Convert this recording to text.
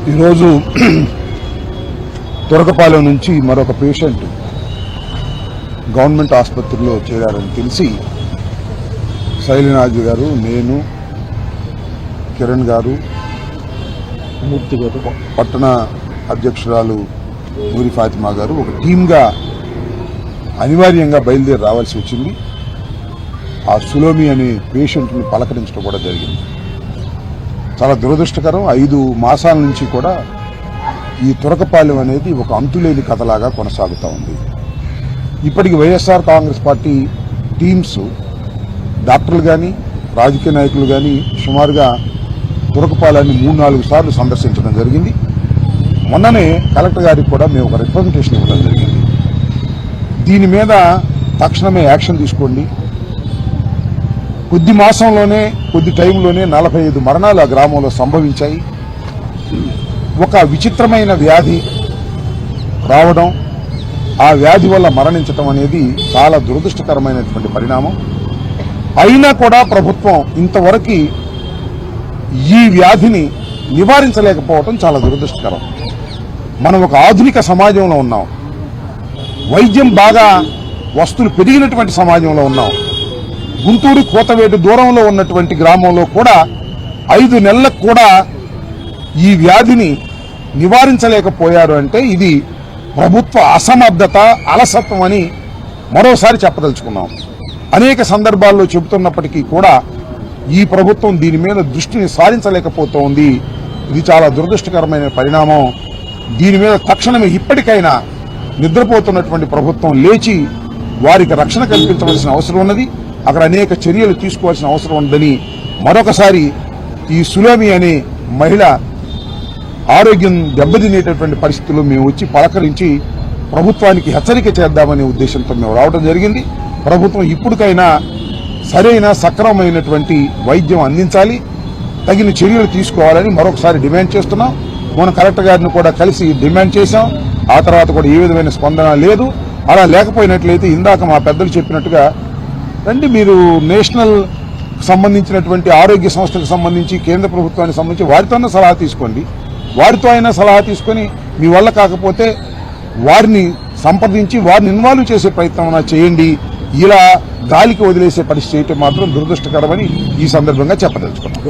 ఈరోజు తొరకపాలెం నుంచి మరొక పేషెంట్ గవర్నమెంట్ ఆసుపత్రిలో చేరారని తెలిసి శైలనాథ్ గారు, నేను, కిరణ్ గారు, మూర్తి గారు, పట్టణ అధ్యక్షురాలు నూరి ఫాతిమా గారు ఒక టీమ్గా అనివార్యంగా బయలుదేరి రావాల్సి వచ్చింది. ఆ సులోమి అనే పేషెంట్ని పలకరించడం కూడా జరిగింది. చాలా దురదృష్టకరం. 5 మాసాల నుంచి కూడా ఈ తొరకపాలెం అనేది ఒక అంతులేని కథలాగా కొనసాగుతూ ఉంది. ఇప్పటికి వైఎస్ఆర్ కాంగ్రెస్ పార్టీ టీమ్స్, డాక్టర్లు కానీ, రాజకీయ నాయకులు కానీ సుమారుగా తొరకపాలెన్ని 3-4 సార్లు సందర్శించడం జరిగింది. మొన్ననే కలెక్టర్ గారికి కూడా మేము ఒక రిప్రజెంటేషన్ ఇవ్వడం జరిగింది. దీని మీద తక్షణమే యాక్షన్ తీసుకోండి. కొద్ది మాసంలోనే, కొద్ది టైంలోనే 45 మరణాలు ఆ గ్రామంలో సంభవించాయి. ఒక విచిత్రమైన వ్యాధి రావడం, ఆ వ్యాధి వల్ల మరణించడం అనేది చాలా దురదృష్టకరమైనటువంటి పరిణామం. అయినా కూడా ప్రభుత్వం ఇంతవరకు ఈ వ్యాధిని నివారించలేకపోవడం చాలా దురదృష్టకరం. మనం ఒక ఆధునిక సమాజంలో ఉన్నాం. వైద్యం బాగా వస్తువులు పెరిగినటువంటి సమాజంలో ఉన్నాం. గుంటూరు కోతవేటు దూరంలో ఉన్నటువంటి గ్రామంలో కూడా 5 నెలలకు కూడా ఈ వ్యాధిని నివారించలేకపోయారు అంటే ఇది ప్రభుత్వ అసమర్థత, అలసత్వం అని మరోసారి చెప్పదలుచుకున్నాం. అనేక సందర్భాల్లో చెబుతున్నప్పటికీ కూడా ఈ ప్రభుత్వం దీని మీద దృష్టిని సారించలేకపోతోంది. ఇది చాలా దురదృష్టకరమైన పరిణామం. దీని మీద తక్షణమే ఇప్పటికైనా నిద్రపోతున్నటువంటి ప్రభుత్వం లేచి వారికి రక్షణ కల్పించవలసిన అవసరం ఉన్నది. అక్కడ అనేక చర్యలు తీసుకోవాల్సిన అవసరం ఉందని మరొకసారి ఈ సులోమి అనే మహిళ ఆరోగ్యం దెబ్బతినేటటువంటి పరిస్థితుల్లో మేము వచ్చి పలకరించి ప్రభుత్వానికి హెచ్చరిక చేద్దామనే ఉద్దేశంతో మేము రావడం జరిగింది. ప్రభుత్వం ఇప్పటికైనా సరైన సక్రమమైనటువంటి వైద్యం అందించాలి, తగిన చర్యలు తీసుకోవాలని మరొకసారి డిమాండ్ చేస్తున్నాం. మనం కలెక్టర్ గారిని కూడా కలిసి డిమాండ్ చేశాం. ఆ తర్వాత కూడా ఏ విధమైన స్పందన లేదు. అలా లేకపోయినట్లయితే ఇందాక మా పెద్దలు చెప్పినట్టుగా రండి, మీరు నేషనల్ సంబంధించినటువంటి ఆరోగ్య సంస్థలకు సంబంధించి, కేంద్ర ప్రభుత్వానికి సంబంధించి వారితోనే సలహా తీసుకోండి. వారితో అయినా సలహా తీసుకొని మీ వల్ల కాకపోతే వారిని సంప్రదించి వారిని ఇన్వాల్వ్ చేసే ప్రయత్నం చేయండి. ఇలా గాలికి వదిలేసే పరిస్థితి చేయటం మాత్రం దురదృష్టకరమని ఈ సందర్భంగా చెప్పదలుచుకున్నాం.